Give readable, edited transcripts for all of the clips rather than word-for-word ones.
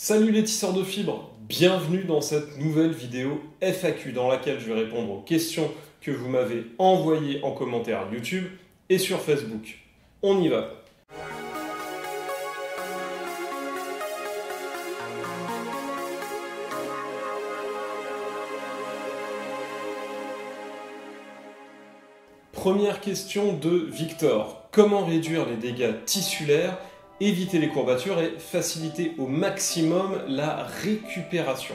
Salut les tisseurs de fibres, bienvenue dans cette nouvelle vidéo FAQ dans laquelle je vais répondre aux questions que vous m'avez envoyées en commentaire YouTube et sur Facebook. On y va! Première question de Victor. Comment réduire les dégâts tissulaires, éviter les courbatures et faciliter au maximum la récupération?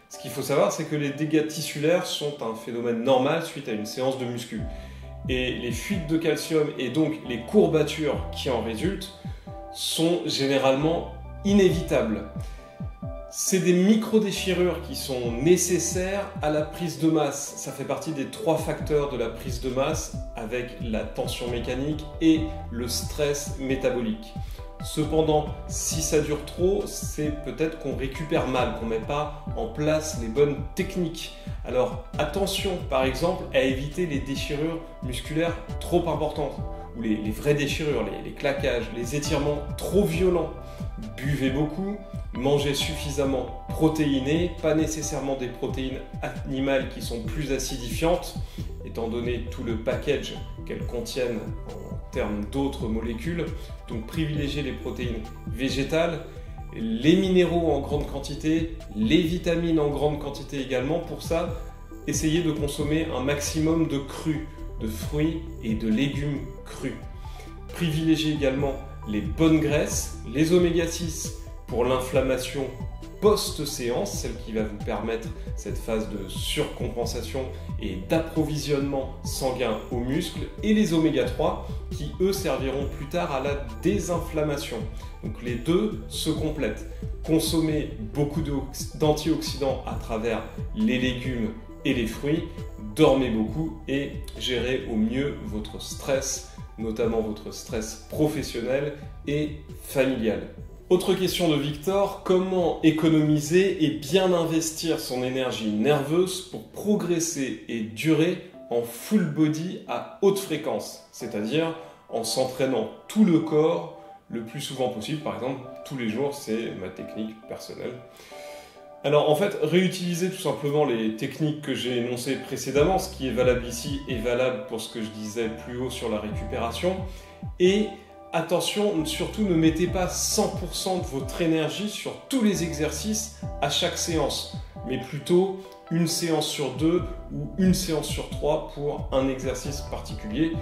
Ce qu'il faut savoir, c'est que les dégâts tissulaires sont un phénomène normal suite à une séance de muscu. Et les fuites de calcium et donc les courbatures qui en résultent sont généralement inévitables. C'est des micro-déchirures qui sont nécessaires à la prise de masse. Ça fait partie des 3 facteurs de la prise de masse avec la tension mécanique et le stress métabolique. Cependant, si ça dure trop, c'est peut-être qu'on récupère mal, qu'on ne met pas en place les bonnes techniques. Alors attention par exemple à éviter les déchirures musculaires trop importantes, ou les vraies déchirures, les claquages, les étirements trop violents. Buvez beaucoup, mangez suffisamment protéiné, pas nécessairement des protéines animales qui sont plus acidifiantes, étant donné tout le package qu'elles contiennent en termes d'autres molécules. Donc privilégiez les protéines végétales, les minéraux en grande quantité, les vitamines en grande quantité également. Pour ça, essayez de consommer un maximum de crus, de fruits et de légumes crus. Privilégiez également les bonnes graisses, les oméga 6 pour l'inflammation post-séance, celle qui va vous permettre cette phase de surcompensation et d'approvisionnement sanguin aux muscles, et les oméga 3 qui eux serviront plus tard à la désinflammation. Donc les deux se complètent. Consommez beaucoup d'antioxydants à travers les légumes et les fruits, dormez beaucoup et gérez au mieux votre stress, notamment votre stress professionnel et familial. Autre question de Victor, comment économiser et bien investir son énergie nerveuse pour progresser et durer en full body à haute fréquence, c'est-à-dire en s'entraînant tout le corps le plus souvent possible, par exemple tous les jours, c'est ma technique personnelle. Alors en fait, réutilisez tout simplement les techniques que j'ai énoncées précédemment, ce qui est valable ici est valable pour ce que je disais plus haut sur la récupération, et attention, surtout ne mettez pas 100% de votre énergie sur tous les exercices à chaque séance, mais plutôt une séance sur 2 ou une séance sur 3 pour un exercice particulier.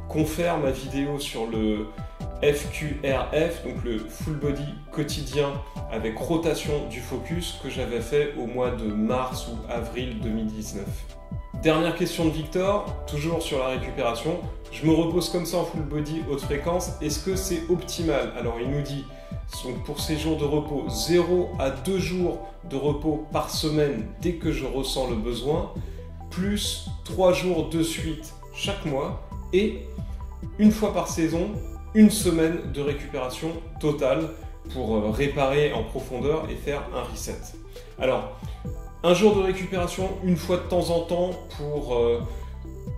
Confère ma vidéo sur le FQRF, donc le full body quotidien avec rotation du focus que j'avais fait au mois de mars ou avril 2019. Dernière question de Victor, toujours sur la récupération. Je me repose comme ça en full body haute fréquence, est-ce que c'est optimal? Alors il nous dit, pour ces jours de repos, 0 à 2 jours de repos par semaine dès que je ressens le besoin, plus 3 jours de suite chaque mois, et une fois par saison, une semaine de récupération totale pour réparer en profondeur et faire un reset. Alors, un jour de récupération une fois de temps en temps pour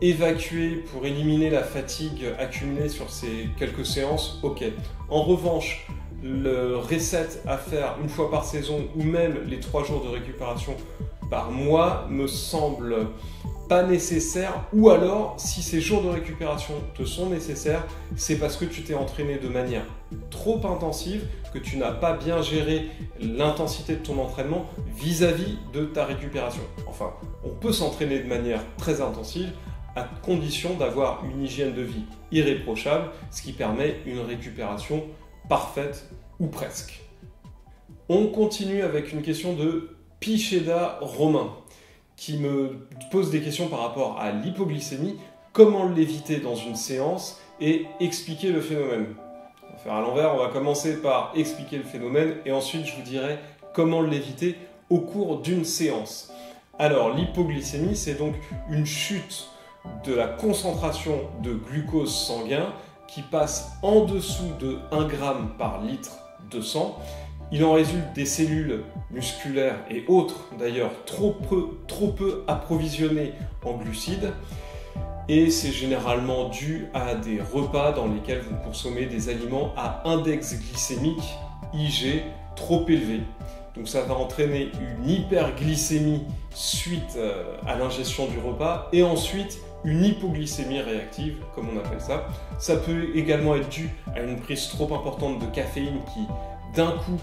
évacuer, pour éliminer la fatigue accumulée sur ces quelques séances, ok. En revanche, le reset à faire une fois par saison ou même les 3 jours de récupération par mois me semble pas nécessaire, ou alors si ces jours de récupération te sont nécessaires, c'est parce que tu t'es entraîné de manière trop intensive, que tu n'as pas bien géré l'intensité de ton entraînement vis-à-vis de ta récupération. Enfin, on peut s'entraîner de manière très intensive à condition d'avoir une hygiène de vie irréprochable, ce qui permet une récupération parfaite ou presque. On continue avec une question de Picheda Romain, qui me pose des questions par rapport à l'hypoglycémie, comment l'éviter dans une séance et expliquer le phénomène. On va faire à l'envers, on va commencer par expliquer le phénomène et ensuite je vous dirai comment l'éviter au cours d'une séance. Alors l'hypoglycémie, c'est donc une chute de la concentration de glucose sanguin qui passe en dessous de 1 g par litre de sang. Il en résulte des cellules musculaires et autres, d'ailleurs trop peu approvisionnées en glucides, et c'est généralement dû à des repas dans lesquels vous consommez des aliments à index glycémique IG trop élevé. Donc ça va entraîner une hyperglycémie suite à l'ingestion du repas et ensuite une hypoglycémie réactive, comme on appelle ça. Ça peut également être dû à une prise trop importante de caféine qui, d'un coup,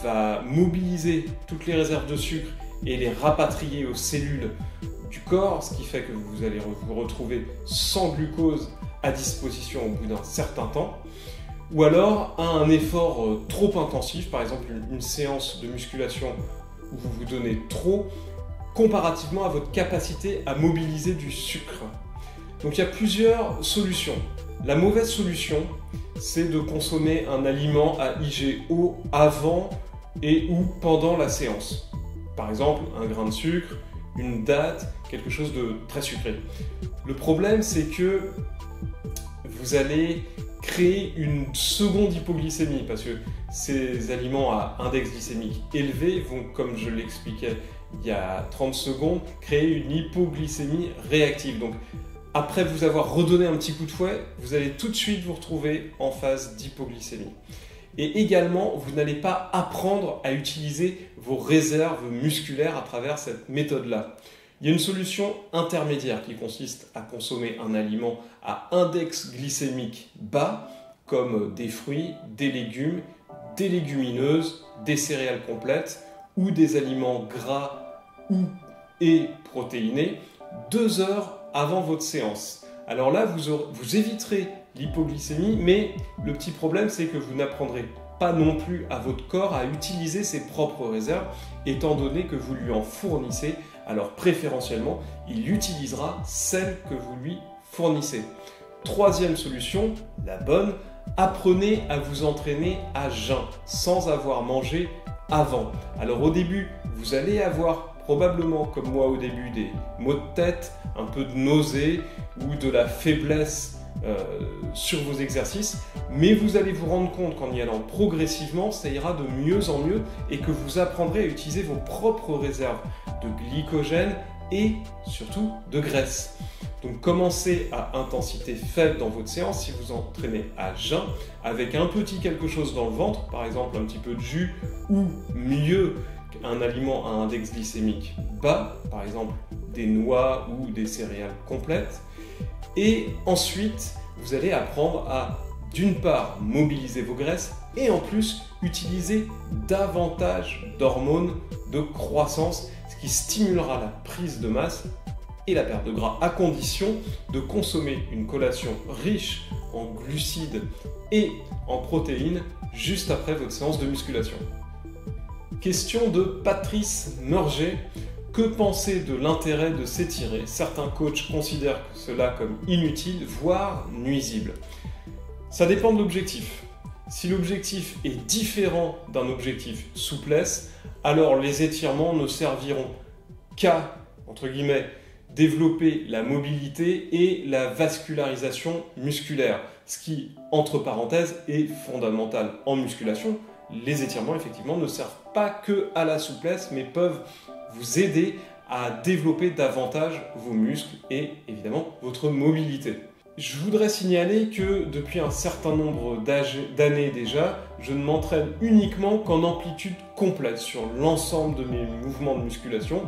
va mobiliser toutes les réserves de sucre et les rapatrier aux cellules du corps, ce qui fait que vous allez vous retrouver sans glucose à disposition au bout d'un certain temps. Ou alors à un effort trop intensif, par exemple une séance de musculation où vous vous donnez trop, comparativement à votre capacité à mobiliser du sucre. Donc il y a plusieurs solutions. La mauvaise solution, c'est de consommer un aliment à IG haut avant et ou pendant la séance. Par exemple, un grain de sucre, une date, quelque chose de très sucré. Le problème, c'est que vous allez créer une seconde hypoglycémie parce que ces aliments à index glycémique élevé vont, comme je l'expliquais il y a 30 secondes, créer une hypoglycémie réactive. Donc, après vous avoir redonné un petit coup de fouet, vous allez tout de suite vous retrouver en phase d'hypoglycémie. Et également, vous n'allez pas apprendre à utiliser vos réserves musculaires à travers cette méthode-là. Il y a une solution intermédiaire qui consiste à consommer un aliment à index glycémique bas, comme des fruits, des légumes, des légumineuses, des céréales complètes ou des aliments gras et protéinés 2 heures avant votre séance. Alors là, vous éviterez l'hypoglycémie, mais le petit problème, c'est que vous n'apprendrez pas non plus à votre corps à utiliser ses propres réserves, étant donné que vous lui en fournissez. Alors préférentiellement, il utilisera celles que vous lui fournissez. Troisième solution, la bonne, apprenez à vous entraîner à jeun, sans avoir mangé avant. Alors au début, vous allez avoir probablement, comme moi au début, des maux de tête, un peu de nausée ou de la faiblesse sur vos exercices, mais vous allez vous rendre compte qu'en y allant progressivement, ça ira de mieux en mieux et que vous apprendrez à utiliser vos propres réserves de glycogène et surtout de graisse. Donc commencez à intensité faible dans votre séance si vous entraînez à jeun avec un petit quelque chose dans le ventre, par exemple un petit peu de jus ou mieux un aliment à index glycémique bas, par exemple des noix ou des céréales complètes. Et ensuite, vous allez apprendre à, d'une part, mobiliser vos graisses et en plus, utiliser davantage d'hormones de croissance, ce qui stimulera la prise de masse et la perte de gras, à condition de consommer une collation riche en glucides et en protéines juste après votre séance de musculation. Question de Patrice Meurger. Que penser de l'intérêt de s'étirer? Certains coachs considèrent cela comme inutile, voire nuisible. Ça dépend de l'objectif. Si l'objectif est différent d'un objectif souplesse, alors les étirements ne serviront qu'à, entre guillemets, développer la mobilité et la vascularisation musculaire, ce qui, entre parenthèses, est fondamental en musculation. Les étirements, effectivement, ne servent pas que à la souplesse, mais peuvent vous aider à développer davantage vos muscles et évidemment votre mobilité. Je voudrais signaler que depuis un certain nombre d'années déjà, je ne m'entraîne uniquement qu'en amplitude complète sur l'ensemble de mes mouvements de musculation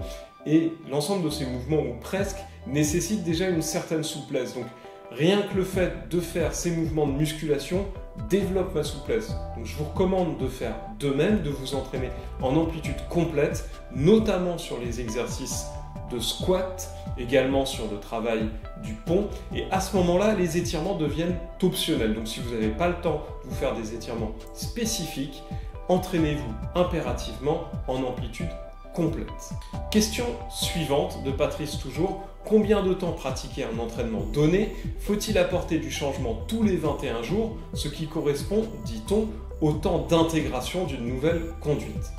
et l'ensemble de ces mouvements, ou presque, nécessite déjà une certaine souplesse. Donc rien que le fait de faire ces mouvements de musculation développe ma souplesse. Donc je vous recommande de faire de même, de vous entraîner en amplitude complète, notamment sur les exercices de squat, également sur le travail du pont. Et à ce moment-là, les étirements deviennent optionnels. Donc si vous n'avez pas le temps de vous faire des étirements spécifiques, entraînez-vous impérativement en amplitude complète. Question suivante de Patrice toujours. Combien de temps pratiquer un entraînement donné? Faut-il apporter du changement tous les 21 jours, ce qui correspond, dit-on, au temps d'intégration d'une nouvelle conduite?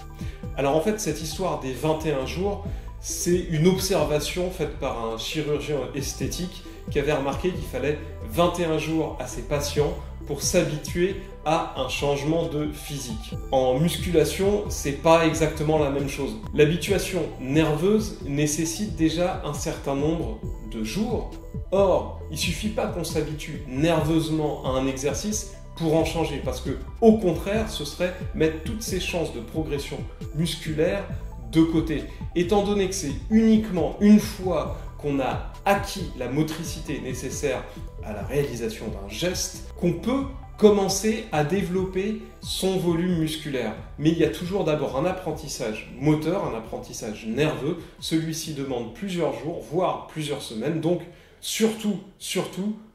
Alors en fait, cette histoire des 21 jours, c'est une observation faite par un chirurgien esthétique qui avait remarqué qu'il fallait 21 jours à ses patients pour s'habituer à un changement de physique. En musculation, c'est pas exactement la même chose. L'habituation nerveuse nécessite déjà un certain nombre de jours. Or, il suffit pas qu'on s'habitue nerveusement à un exercice pour en changer, parce que au contraire, ce serait mettre toutes ces chances de progression musculaire de côté. Étant donné que c'est uniquement une fois qu'on a acquis la motricité nécessaire à la réalisation d'un geste qu'on peut commencer à développer son volume musculaire. Mais il y a toujours d'abord un apprentissage moteur, un apprentissage nerveux. Celui-ci demande plusieurs jours, voire plusieurs semaines. Donc surtout,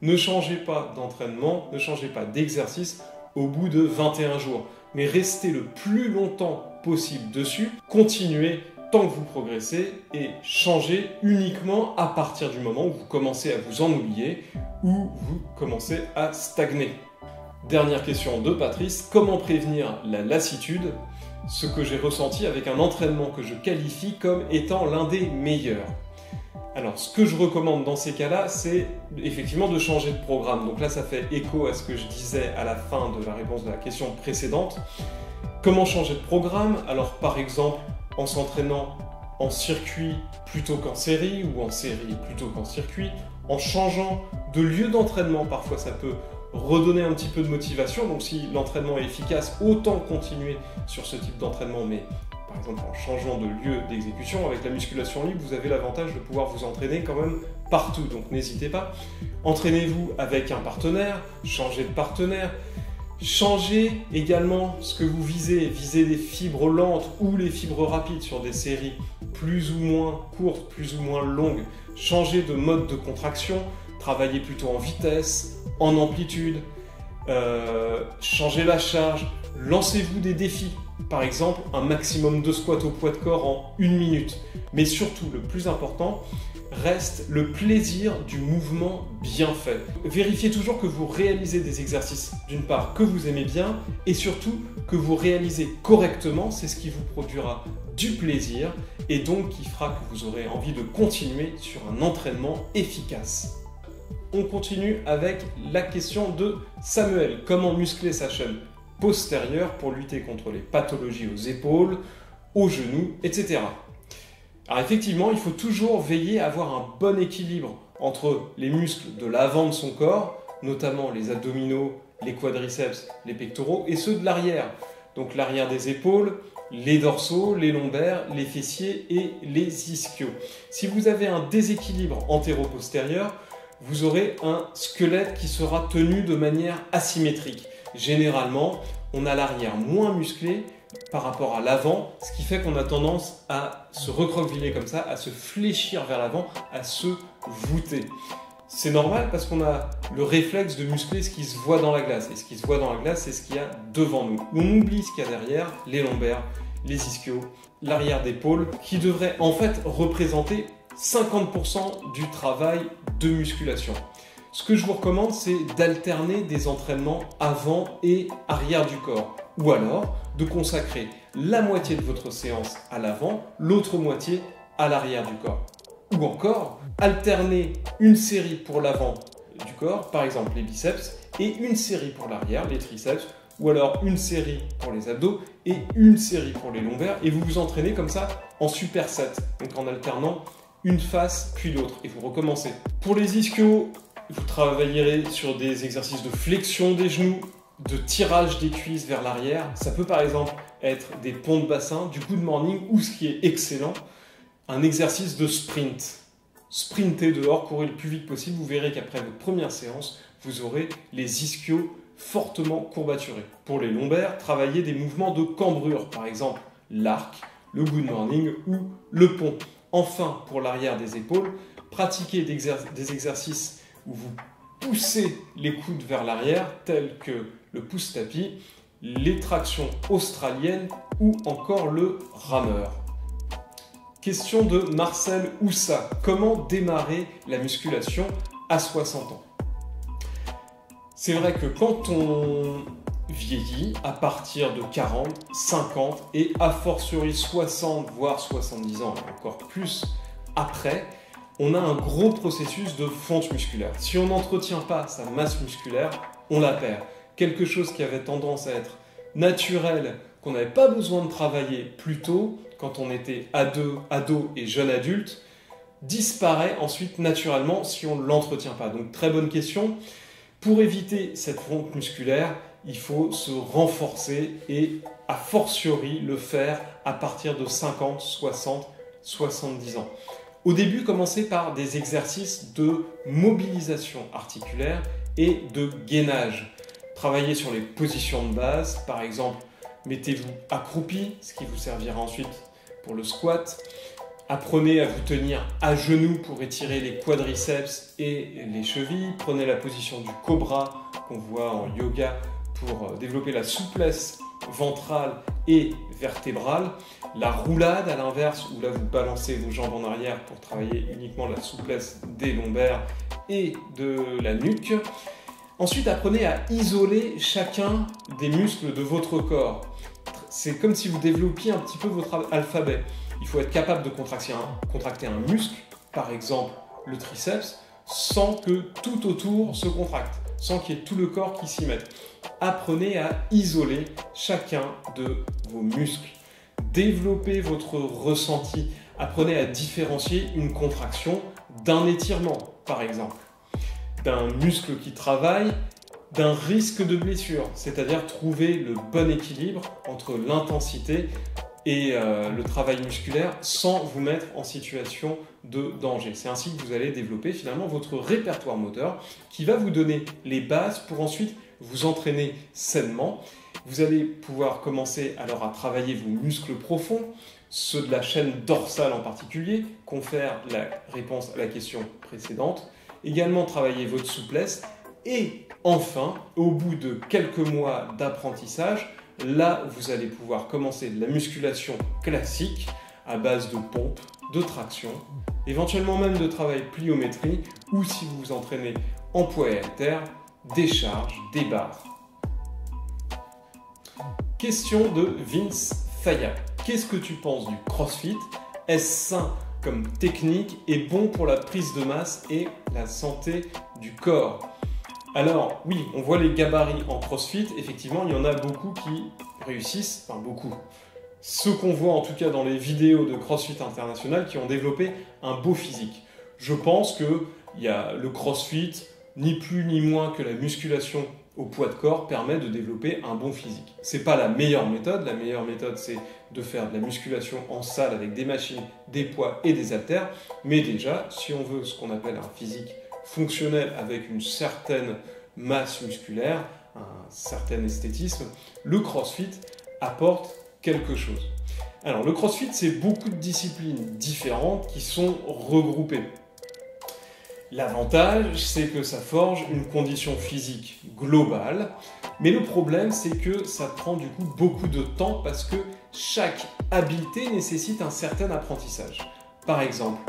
ne changez pas d'entraînement, ne changez pas d'exercice au bout de 21 jours. Mais restez le plus longtemps possible dessus, continuez tant que vous progressez et changez uniquement à partir du moment où vous commencez à vous ennuyer ou vous commencez à stagner. Dernière question de Patrice, comment prévenir la lassitude? Ce que j'ai ressenti avec un entraînement que je qualifie comme étant l'un des meilleurs. Alors, ce que je recommande dans ces cas-là, c'est effectivement de changer de programme. Donc là, ça fait écho à ce que je disais à la fin de la réponse de la question précédente. Comment changer de programme? Alors, par exemple, en s'entraînant en circuit plutôt qu'en série, ou en série plutôt qu'en circuit, en changeant de lieu d'entraînement, parfois ça peut redonner un petit peu de motivation. Donc si l'entraînement est efficace, autant continuer sur ce type d'entraînement, mais par exemple en changeant de lieu d'exécution. Avec la musculation libre, vous avez l'avantage de pouvoir vous entraîner quand même partout, donc n'hésitez pas. Entraînez-vous avec un partenaire, changez de partenaire. Changez également ce que vous visez, visez des fibres lentes ou les fibres rapides sur des séries plus ou moins courtes, plus ou moins longues. Changez de mode de contraction, travaillez plutôt en vitesse, en amplitude, changez la charge, lancez-vous des défis. Par exemple, un maximum de squats au poids de corps en 1 minute. Mais surtout, le plus important, reste le plaisir du mouvement bien fait. Vérifiez toujours que vous réalisez des exercices, d'une part, que vous aimez bien, et surtout que vous réalisez correctement. C'est ce qui vous produira du plaisir, et donc qui fera que vous aurez envie de continuer sur un entraînement efficace. On continue avec la question de Samuel. Comment muscler sa chaîne postérieure pour lutter contre les pathologies aux épaules, aux genoux, etc. Alors effectivement, il faut toujours veiller à avoir un bon équilibre entre les muscles de l'avant de son corps, notamment les abdominaux, les quadriceps, les pectoraux, et ceux de l'arrière. Donc l'arrière des épaules, les dorsaux, les lombaires, les fessiers et les ischios. Si vous avez un déséquilibre antéro-postérieur, vous aurez un squelette qui sera tenu de manière asymétrique. Généralement, on a l'arrière moins musclé par rapport à l'avant, ce qui fait qu'on a tendance à se recroqueviller comme ça, à se fléchir vers l'avant, à se voûter. C'est normal parce qu'on a le réflexe de muscler ce qui se voit dans la glace. Et ce qui se voit dans la glace, c'est ce qu'il y a devant nous. On oublie ce qu'il y a derrière, les lombaires, les ischios, l'arrière d'épaule, qui devrait en fait représenter 50% du travail de musculation. Ce que je vous recommande, c'est d'alterner des entraînements avant et arrière du corps. Ou alors de consacrer la moitié de votre séance à l'avant, l'autre moitié à l'arrière du corps. Ou encore, alterner une série pour l'avant du corps, par exemple les biceps, et une série pour l'arrière, les triceps, ou alors une série pour les abdos et une série pour les lombaires, et vous vous entraînez comme ça en superset, donc en alternant une face puis l'autre, et vous recommencez. Pour les ischios, vous travaillerez sur des exercices de flexion des genoux, de tirage des cuisses vers l'arrière. Ça peut par exemple être des ponts de bassin, du good morning, ou ce qui est excellent, un exercice de sprint. Sprintez dehors, courez le plus vite possible, vous verrez qu'après votre première séance, vous aurez les ischios fortement courbaturés. Pour les lombaires, travaillez des mouvements de cambrure, par exemple l'arc, le good morning ou le pont. Enfin, pour l'arrière des épaules, pratiquez des exercices où vous poussez les coudes vers l'arrière, tels que le pouce-tapis, les tractions australiennes ou encore le rameur. Question de Marcel Oussa. Comment démarrer la musculation à 60 ans? C'est vrai que quand on vieillit, à partir de 40, 50 et a fortiori 60 voire 70 ans, et encore plus après, on a un gros processus de fonte musculaire. Si on n'entretient pas sa masse musculaire, on la perd. Quelque chose qui avait tendance à être naturel, qu'on n'avait pas besoin de travailler plus tôt, quand on était ado et jeune adulte, disparaît ensuite naturellement si on ne l'entretient pas. Donc très bonne question. Pour éviter cette fonte musculaire, il faut se renforcer et a fortiori le faire à partir de 50, 60, 70 ans. Au début, commencez par des exercices de mobilisation articulaire et de gainage. Travaillez sur les positions de base, par exemple, mettez-vous accroupi, ce qui vous servira ensuite pour le squat. Apprenez à vous tenir à genoux pour étirer les quadriceps et les chevilles. Prenez la position du cobra qu'on voit en yoga pour développer la souplesse ventrale et vertébrale. La roulade à l'inverse, où là vous balancez vos jambes en arrière pour travailler uniquement la souplesse des lombaires et de la nuque. Ensuite, apprenez à isoler chacun des muscles de votre corps. C'est comme si vous développiez un petit peu votre alphabet. Il faut être capable de contracter un muscle, par exemple le triceps, sans que tout autour se contracte, sans qu'il y ait tout le corps qui s'y mette. Apprenez à isoler chacun de vos muscles. Développez votre ressenti. Apprenez à différencier une contraction d'un étirement, par exemple, d'un muscle qui travaille, d'un risque de blessure, c'est-à-dire trouver le bon équilibre entre l'intensité et le travail musculaire sans vous mettre en situation de danger. C'est ainsi que vous allez développer finalement votre répertoire moteur qui va vous donner les bases pour ensuite vous entraîner sainement. Vous allez pouvoir commencer alors à travailler vos muscles profonds, ceux de la chaîne dorsale en particulier, confère la réponse à la question précédente. Également travailler votre souplesse et enfin, au bout de quelques mois d'apprentissage, là, vous allez pouvoir commencer de la musculation classique à base de pompes, de traction, éventuellement même de travail pliométrie ou si vous vous entraînez en poids et haltères, des charges, des barres. Question de Vince Faya. Qu'est-ce que tu penses du CrossFit? Est-ce sain comme technique et bon pour la prise de masse et la santé du corps? Alors oui, on voit les gabarits en CrossFit, effectivement il y en a beaucoup qui réussissent, enfin beaucoup. Ceux qu'on voit en tout cas dans les vidéos de CrossFit International qui ont développé un beau physique. Je pense qu'il y a le CrossFit, ni plus ni moins que la musculation au poids de corps permet de développer un bon physique. C'est pas la meilleure méthode c'est de faire de la musculation en salle avec des machines, des poids et des haltères, mais déjà si on veut ce qu'on appelle un physique fonctionnel avec une certaine masse musculaire, un certain esthétisme, le CrossFit apporte quelque chose. Alors le CrossFit, c'est beaucoup de disciplines différentes qui sont regroupées. L'avantage, c'est que ça forge une condition physique globale, mais le problème, c'est que ça prend du coup beaucoup de temps parce que chaque habileté nécessite un certain apprentissage. Par exemple,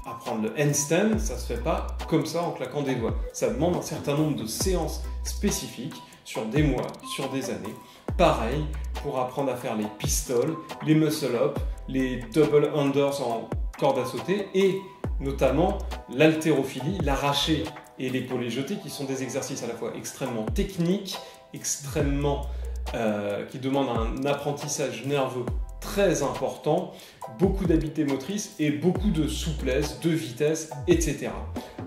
apprendre le handstand, ça ne se fait pas comme ça en claquant des doigts. Ça demande un certain nombre de séances spécifiques sur des mois, sur des années. Pareil pour apprendre à faire les pistoles, les muscle-up, les double unders en corde à sauter et notamment l'haltérophilie, l'arraché et l'épaulé jeté qui sont des exercices à la fois extrêmement techniques, qui demandent un apprentissage nerveux très important, beaucoup d'habileté motrice et beaucoup de souplesse, de vitesse, etc.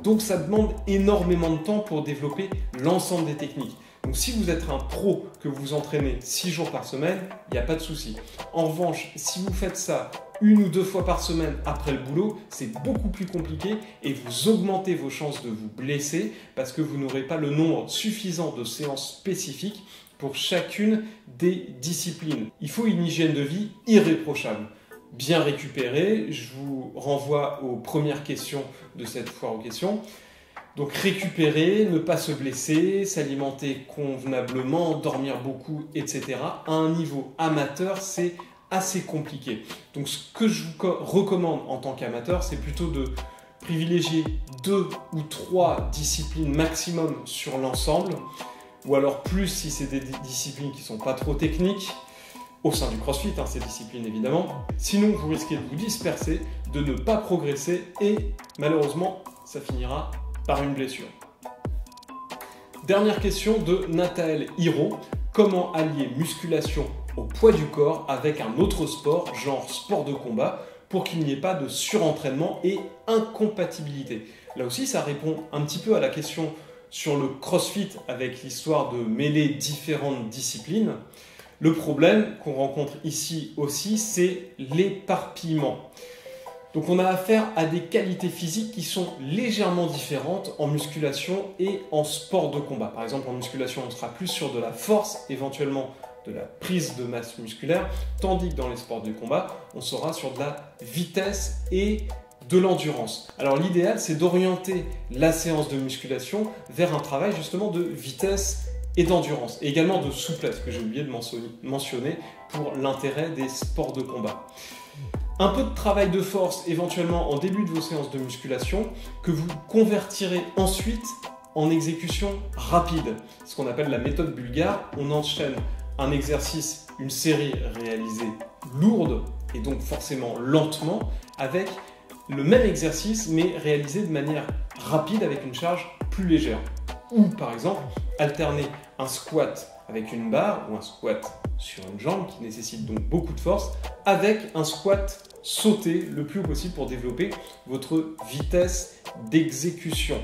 Donc ça demande énormément de temps pour développer l'ensemble des techniques. Donc si vous êtes un pro, que vous entraînez 6 jours par semaine, il n'y a pas de souci. En revanche, si vous faites ça 1 ou 2 fois par semaine après le boulot, c'est beaucoup plus compliqué et vous augmentez vos chances de vous blesser parce que vous n'aurez pas le nombre suffisant de séances spécifiques pour chacune des disciplines. Il faut une hygiène de vie irréprochable. Bien récupérer, je vous renvoie aux premières questions de cette foire aux questions. Donc récupérer, ne pas se blesser, s'alimenter convenablement, dormir beaucoup, etc. À un niveau amateur, c'est assez compliqué. Donc ce que je vous recommande en tant qu'amateur, c'est plutôt de privilégier 2 ou 3 disciplines maximum sur l'ensemble, ou alors plus si c'est des disciplines qui ne sont pas trop techniques, au sein du CrossFit, ces disciplines évidemment. Sinon, vous risquez de vous disperser, de ne pas progresser et malheureusement, ça finira par une blessure. Dernière question de Nathaël Hiro. Comment allier musculation au poids du corps avec un autre sport, genre sport de combat, pour qu'il n'y ait pas de surentraînement et incompatibilité? Là aussi, ça répond un petit peu à la question sur le CrossFit avec l'histoire de mêler différentes disciplines. Le problème qu'on rencontre ici aussi, c'est l'éparpillement. Donc on a affaire à des qualités physiques qui sont légèrement différentes en musculation et en sport de combat. Par exemple, en musculation, on sera plus sur de la force, éventuellement de la prise de masse musculaire, tandis que dans les sports de combat, on sera sur de la vitesse et de l'endurance. Alors l'idéal, c'est d'orienter la séance de musculation vers un travail justement de vitesse et d'endurance, et également de souplesse, que j'ai oublié de mentionner pour l'intérêt des sports de combat. Un peu de travail de force éventuellement en début de vos séances de musculation que vous convertirez ensuite en exécution rapide, ce qu'on appelle la méthode bulgare. On enchaîne un exercice, une série réalisée lourde et donc forcément lentement avec le même exercice mais réalisé de manière rapide avec une charge plus légère. Ou par exemple alterner un squat avec une barre ou un squat sur une jambe qui nécessite donc beaucoup de force avec un squat sauté le plus haut possible pour développer votre vitesse d'exécution.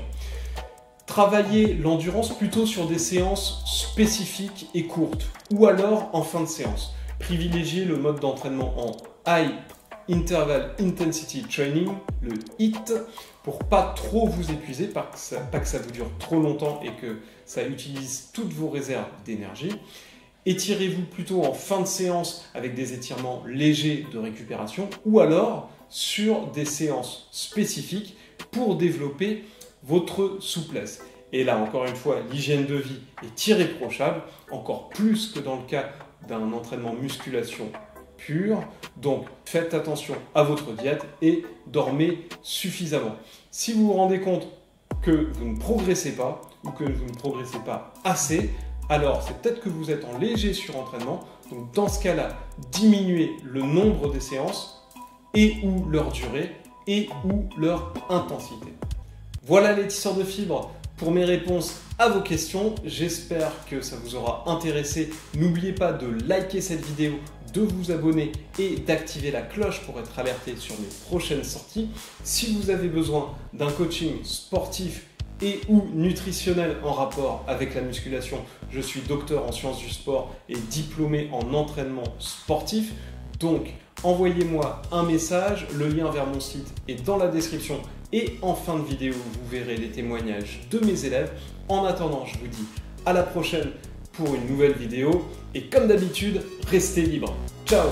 Travaillez l'endurance plutôt sur des séances spécifiques et courtes ou alors en fin de séance. Privilégiez le mode d'entraînement en High Interval Intensity Training, le HIIT, pour pas trop vous épuiser, pas que ça vous dure trop longtemps et que ça utilise toutes vos réserves d'énergie. Étirez-vous plutôt en fin de séance avec des étirements légers de récupération ou alors sur des séances spécifiques pour développer votre souplesse. Et là, encore une fois, l'hygiène de vie est irréprochable, encore plus que dans le cas d'un entraînement musculation pur. Donc, faites attention à votre diète et dormez suffisamment. Si vous vous rendez compte que vous ne progressez pas ou que vous ne progressez pas assez, alors c'est peut-être que vous êtes en léger surentraînement. Donc, dans ce cas-là, diminuez le nombre des séances et ou leur durée et ou leur intensité. Voilà les tisseurs de fibres pour mes réponses à vos questions. J'espère que ça vous aura intéressé. N'oubliez pas de liker cette vidéo, de vous abonner et d'activer la cloche pour être alerté sur mes prochaines sorties. Si vous avez besoin d'un coaching sportif et ou nutritionnel en rapport avec la musculation, je suis docteur en sciences du sport et diplômé en entraînement sportif. Donc, envoyez-moi un message, le lien vers mon site est dans la description et en fin de vidéo, vous verrez les témoignages de mes élèves. En attendant, je vous dis à la prochaine pour une nouvelle vidéo et comme d'habitude, restez libres. Ciao!